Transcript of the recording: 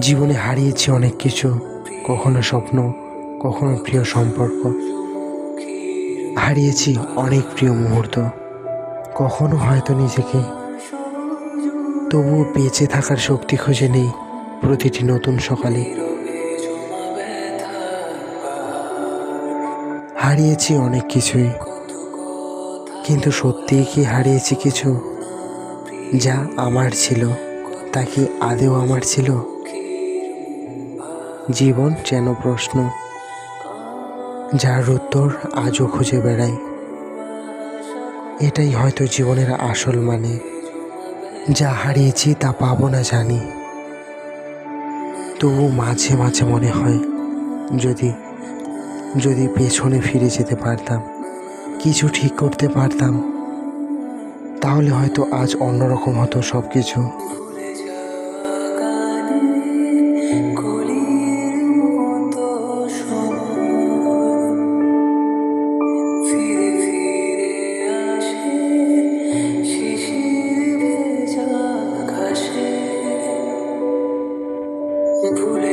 জীবনে হারিয়েছি অনেক কিছু, কখনো স্বপ্ন, কখনো প্রিয় সম্পর্ক। হারিয়েছি অনেক প্রিয় মুহূর্ত, কখনো হয়তো নিজেকে। তবুও বেঁচে থাকার শক্তি খুঁজে নেই প্রতিটি নতুন সকালে। হারিয়েছি অনেক কিছুই, কিন্তু সত্যিই কি হারিয়েছি কিছু যা আমার ছিল? তা কি আদেও আমার ছিল? জীবন যেন প্রশ্ন, যার উত্তর আজও খুঁজে বেড়াই। এটাই হয়তো জীবনের আসল মানে। যা হারিয়েছি তা পাবো না জানি, তবু মাঝে মাঝে মনে হয় যদি যদি পেছনে ফিরে যেতে পারতাম, কিছু ঠিক করতে পারতাম, তাহলে হয়তো আজ অন্যরকম হতো সব কিছু। ভুলে